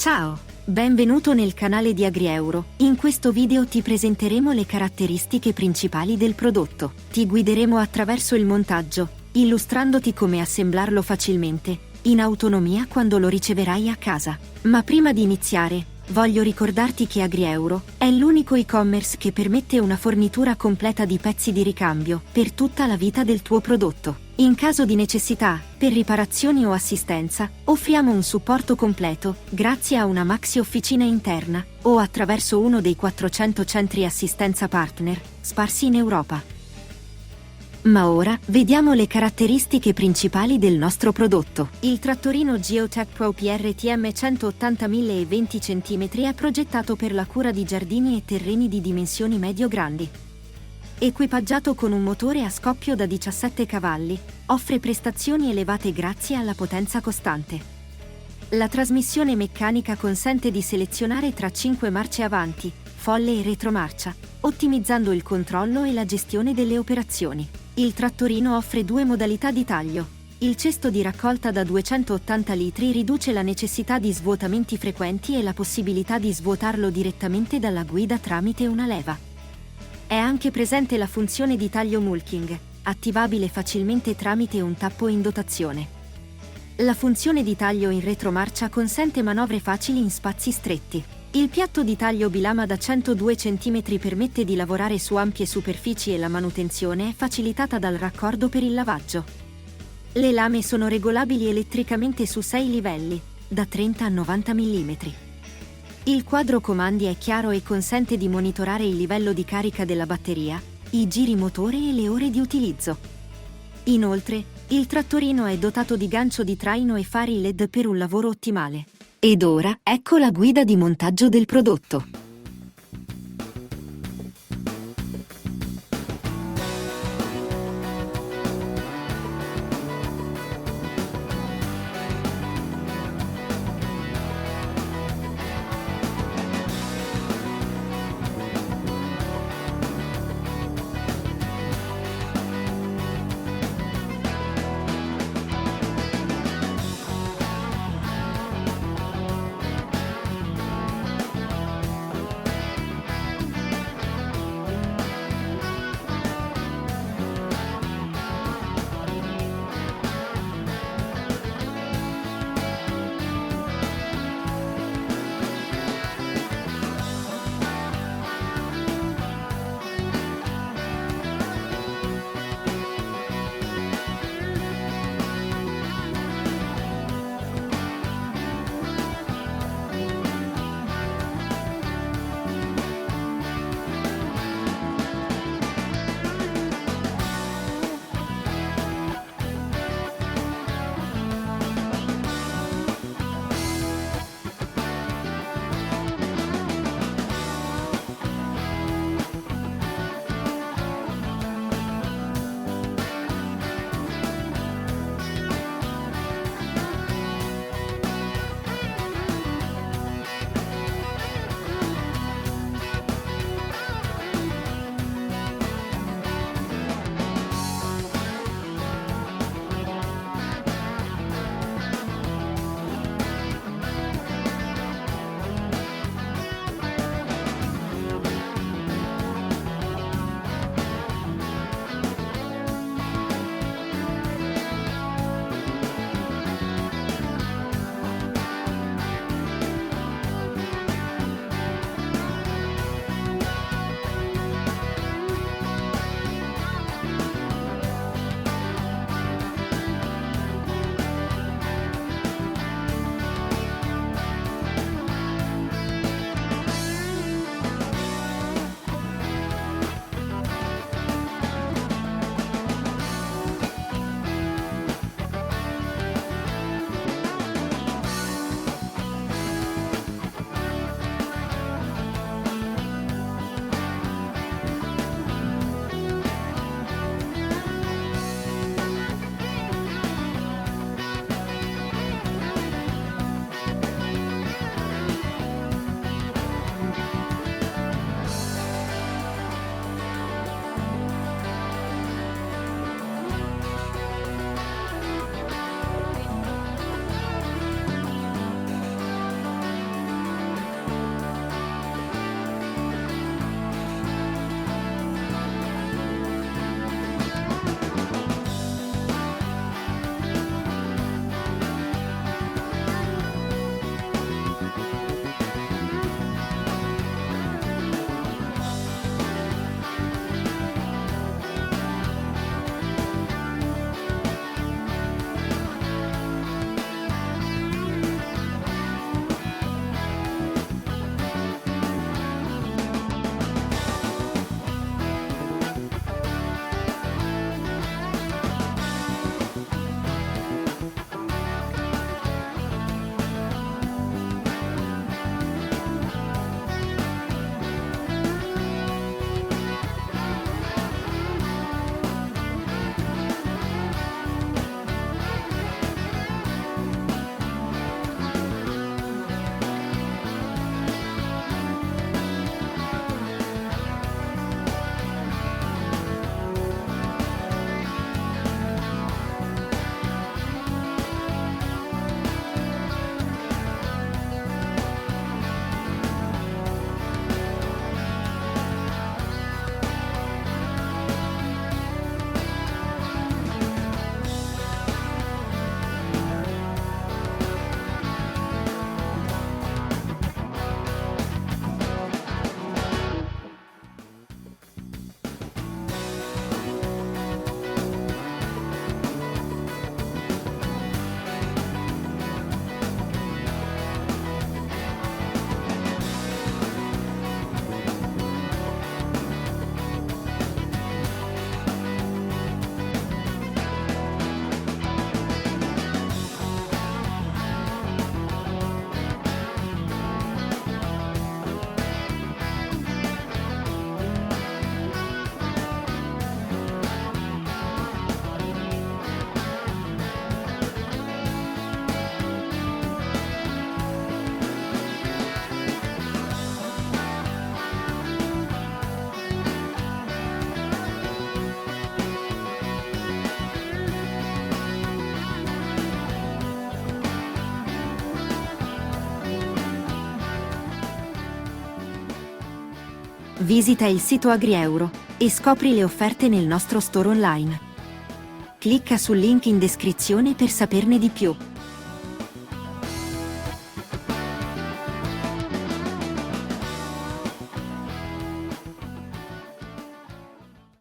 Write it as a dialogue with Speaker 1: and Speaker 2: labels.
Speaker 1: Ciao, benvenuto nel canale di AgriEuro. In questo video ti presenteremo le caratteristiche principali del prodotto. Ti guideremo attraverso il montaggio, illustrandoti come assemblarlo facilmente, in autonomia quando lo riceverai a casa. Ma prima di iniziare, voglio ricordarti che AgriEuro è l'unico e-commerce che permette una fornitura completa di pezzi di ricambio per tutta la vita del tuo prodotto. In caso di necessità, per riparazioni o assistenza, offriamo un supporto completo grazie a una maxi officina interna o attraverso uno dei 400 centri assistenza partner sparsi in Europa. Ma ora vediamo le caratteristiche principali del nostro prodotto. Il trattorino GeoTech-Pro PRTM 180.020 cm è progettato per la cura di giardini e terreni di dimensioni medio-grandi. Equipaggiato con un motore a scoppio da 17 cavalli, offre prestazioni elevate grazie alla potenza costante. La trasmissione meccanica consente di selezionare tra 5 marce avanti, folle e retromarcia, ottimizzando il controllo e la gestione delle operazioni. Il trattorino offre due modalità di taglio. Il cesto di raccolta da 280 litri riduce la necessità di svuotamenti frequenti e la possibilità di svuotarlo direttamente dalla guida tramite una leva. È anche presente la funzione di taglio mulching, attivabile facilmente tramite un tappo in dotazione. La funzione di taglio in retromarcia consente manovre facili in spazi stretti. Il piatto di taglio bilama da 102 cm permette di lavorare su ampie superfici e la manutenzione è facilitata dal raccordo per il lavaggio. Le lame sono regolabili elettricamente su 6 livelli, da 30 a 90 mm. Il quadro comandi è chiaro e consente di monitorare il livello di carica della batteria, i giri motore e le ore di utilizzo. Inoltre, il trattorino è dotato di gancio di traino e fari LED per un lavoro ottimale. Ed ora, ecco la guida di montaggio del prodotto. Visita il sito AgriEuro e scopri le offerte nel nostro store online. Clicca sul link in descrizione per saperne di più.